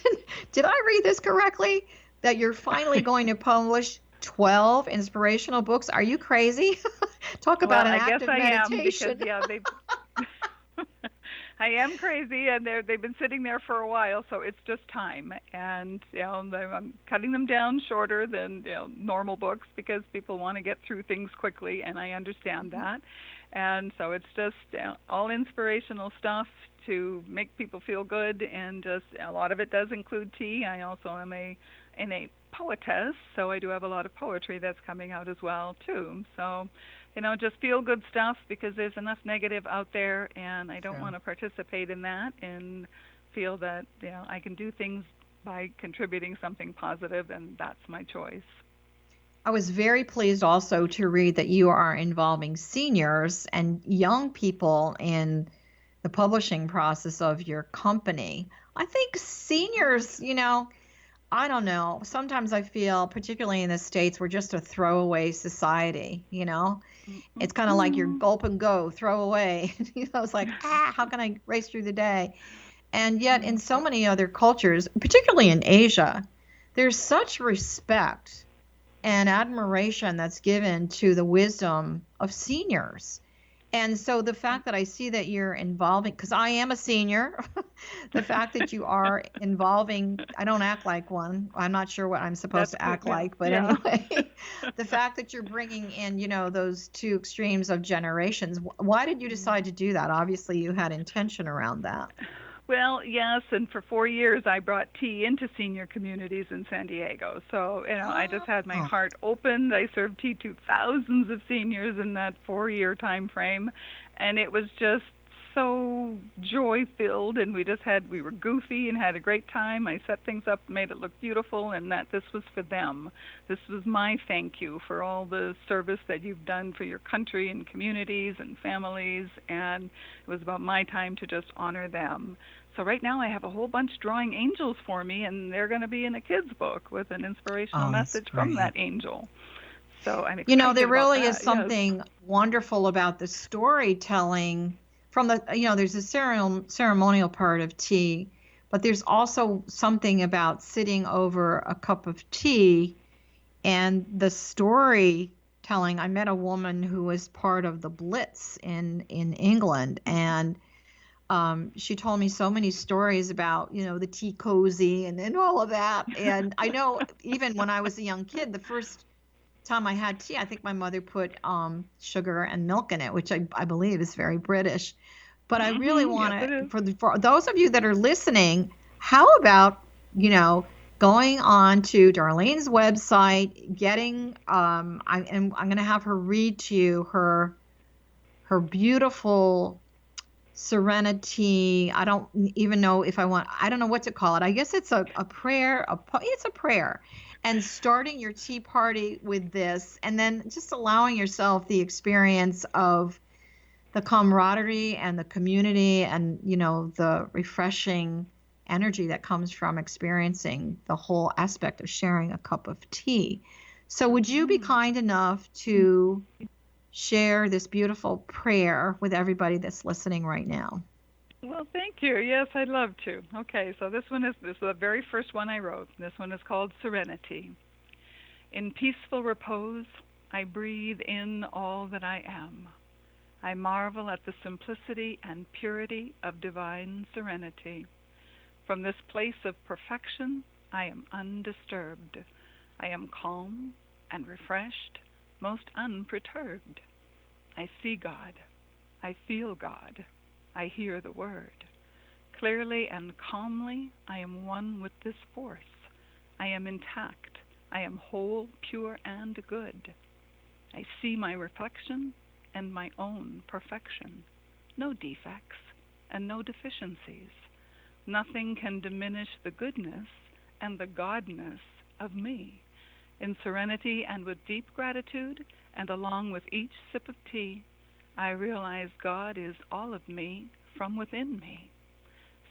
did I read this correctly, that you're finally going to publish 12 inspirational books? Are you crazy? Talk about an act of meditation. I guess I am, because I am crazy, and they've been sitting there for a while, so it's just time. And I'm cutting them down shorter than normal books, because people want to get through things quickly, and I understand that. And so it's just all inspirational stuff to make people feel good, and just a lot of it does include tea. I also am a poetess, so I do have a lot of poetry that's coming out as well too. So, just feel good stuff, because there's enough negative out there, and I don't want to participate in that, and feel that I can do things by contributing something positive, and that's my choice. I was very pleased also to read that you are involving seniors and young people in the publishing process of your company. I think seniors, I don't know. Sometimes I feel, particularly in the States, we're just a throwaway society, It's kind of like you're gulp and go, throw away. It's like, how can I race through the day? And yet in so many other cultures, particularly in Asia, there's such respect and admiration that's given to the wisdom of seniors. And so the fact that I see that you're involving, because I am a senior, the fact that you are involving, I don't act like one. I'm not sure what I'm supposed to act like, but anyway, the fact that you're bringing in, those two extremes of generations. Why did you decide to do that? Obviously, you had intention around that. Well, yes, and for 4 years I brought tea into senior communities in San Diego. So, I just had my heart opened. I served tea to thousands of seniors in that 4-year time frame, and it was just so joy-filled, and we were goofy and had a great time. I set things up, made it look beautiful, and that this was for them. This was my thank you for all the service that you've done for your country and communities and families, and it was about my time to just honor them. So right now I have a whole bunch drawing angels for me, and they're going to be in a kid's book with an inspirational message from that angel. So I'm excited there really about is something wonderful about the storytelling. From the, there's a ceremonial part of tea, but there's also something about sitting over a cup of tea and the storytelling. I met a woman who was part of the Blitz in England, and she told me so many stories about, the tea cozy and all of that. And I know even when I was a young kid, the first time I had tea, I think my mother put sugar and milk in it, which I believe is very British. But I really want to, for those of you that are listening, how about, going on to Darlene's website, getting, I'm going to have her read to you her beautiful Serenity. I don't even know if I don't know what to call it. I guess it's a prayer. It's a prayer. And starting your tea party with this, and then just allowing yourself the experience of the camaraderie and the community and, the refreshing energy that comes from experiencing the whole aspect of sharing a cup of tea. So would you be kind enough to share this beautiful prayer with everybody that's listening right now? Well, thank you. Yes, I'd love to. Okay, so this is the very first one I wrote. This one is called Serenity. In peaceful repose, I breathe in all that I am. I marvel at the simplicity and purity of divine serenity. From this place of perfection, I am undisturbed. I am calm and refreshed, most unperturbed. I see God. I feel God. I hear the Word. Clearly and calmly, I am one with this force. I am intact. I am whole, pure, and good. I see my reflection and my own perfection. No defects and no deficiencies. Nothing can diminish the goodness and the godness of me. In serenity and with deep gratitude, and along with each sip of tea, I realize God is all of me from within me.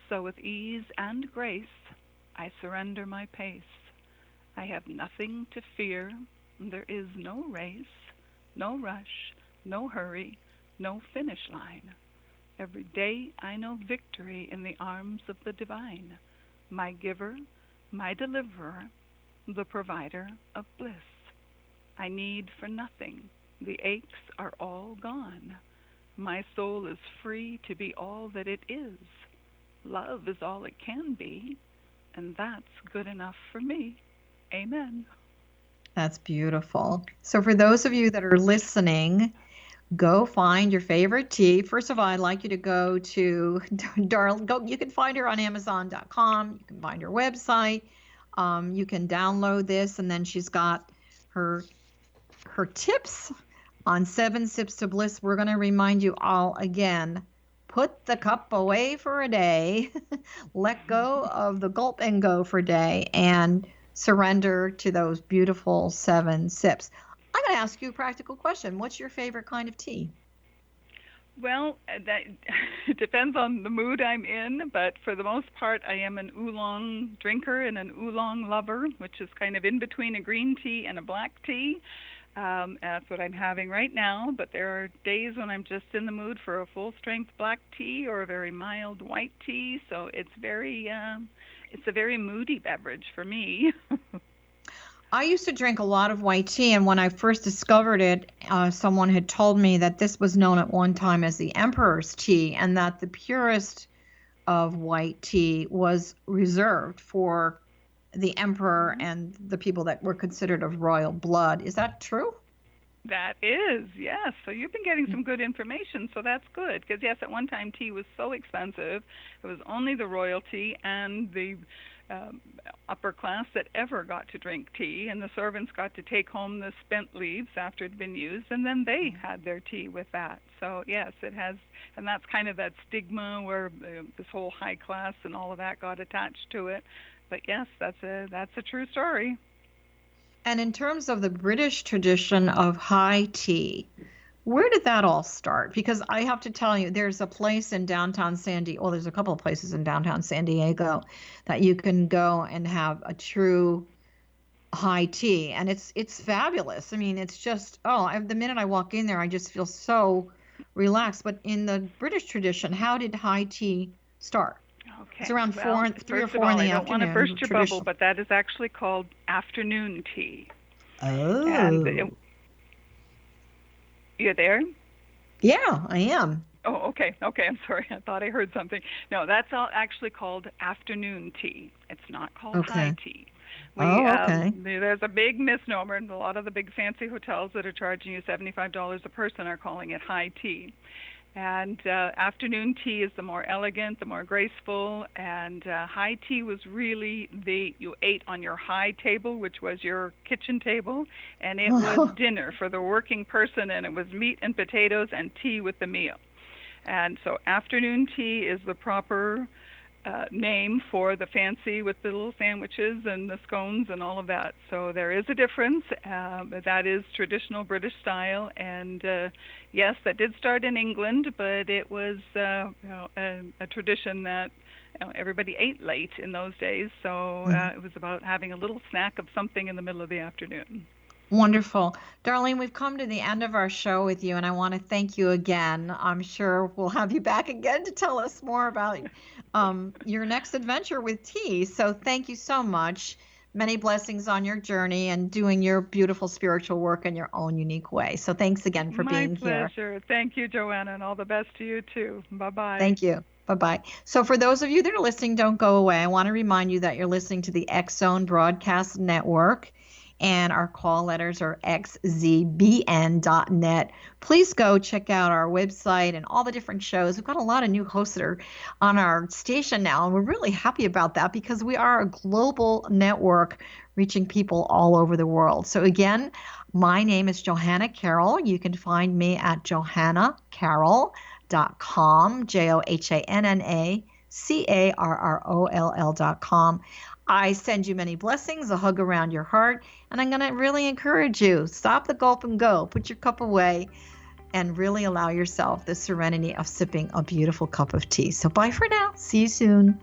So with ease and grace, I surrender my pace. I have nothing to fear. There is no race, no rush, no hurry, no finish line. Every day I know victory in the arms of the divine, my giver, my deliverer, the provider of bliss. I need for nothing. The aches are all gone. My soul is free to be all that it is. Love is all it can be, and that's good enough for me. Amen. That's beautiful. So for those of you that are listening, go find your favorite tea. First of all, I'd like you to go to Darlene. You can find her on Amazon.com. You can find her website. You can download this, and then she's got her tips on 7 Sips to Bliss. We're going to remind you all again. Put the cup away for a day. Let go of the gulp and go for a day, and surrender to those beautiful 7 sips. I'm going to ask you a practical question. What's your favorite kind of tea? Well, that it depends on the mood I'm in, but for the most part, I am an oolong drinker and an oolong lover, which is kind of in between a green tea and a black tea. That's what I'm having right now, but there are days when I'm just in the mood for a full-strength black tea or a very mild white tea, so it's a very moody beverage for me. I used to drink a lot of white tea, and when I first discovered it, someone had told me that this was known at one time as the Emperor's tea, and that the purest of white tea was reserved for the emperor and the people that were considered of royal blood. Is that true? That is, yes. So you've been getting some good information, so that's good. Because, yes, at one time tea was so expensive. It was only the royalty and the upper class that ever got to drink tea, and the servants got to take home the spent leaves after it had been used, and then they had their tea with that. So, yes, it has, and that's kind of that stigma where this whole high class and all of that got attached to it. But yes, that's a true story. And in terms of the British tradition of high tea, where did that all start? Because I have to tell you, there's a place in downtown there's a couple of places in downtown San Diego that you can go and have a true high tea, and it's fabulous. I mean, it's just, the minute I walk in there, I just feel so relaxed. But in the British tradition, how did high tea start? Okay. It's around 3 or 4 in the afternoon. I don't want to burst your bubble, but that is actually called afternoon tea. Oh. And you there? Yeah, I am. Oh, okay. I'm sorry. I thought I heard something. No, that's all actually called afternoon tea. It's not called high tea. Okay. There's a big misnomer, and a lot of the big fancy hotels that are charging you $75 a person are calling it high tea. And afternoon tea is the more elegant, the more graceful, and high tea was really you ate on your high table, which was your kitchen table, and it was dinner for the working person, and it was meat and potatoes and tea with the meal. And so afternoon tea is the proper name for the fancy with the little sandwiches and the scones and all of that. So there is a difference. That is traditional British style, and yes, that did start in England, but it was a tradition that everybody ate late in those days. So it was about having a little snack of something in the middle of the afternoon. Wonderful. Darlene, we've come to the end of our show with you, and I want to thank you again. I'm sure we'll have you back again to tell us more about your next adventure with tea. So thank you so much. Many blessings on your journey and doing your beautiful spiritual work in your own unique way. So thanks again for being here. My pleasure. Thank you, Johanna, and all the best to you too. Bye-bye. Thank you. Bye-bye. So for those of you that are listening, don't go away. I want to remind you that you're listening to the X Zone Broadcast Network. and our call letters are xzbn.net. Please go check out our website and all the different shows. We've got a lot of new hosts that are on our station now, and we're really happy about that because we are a global network reaching people all over the world. So again, my name is Johanna Carroll. You can find me at johannacarroll.com, JohannaCarroll.com. I send you many blessings, a hug around your heart, and I'm going to really encourage you, stop the gulp and go, put your cup away, and really allow yourself the serenity of sipping a beautiful cup of tea. So bye for now. See you soon.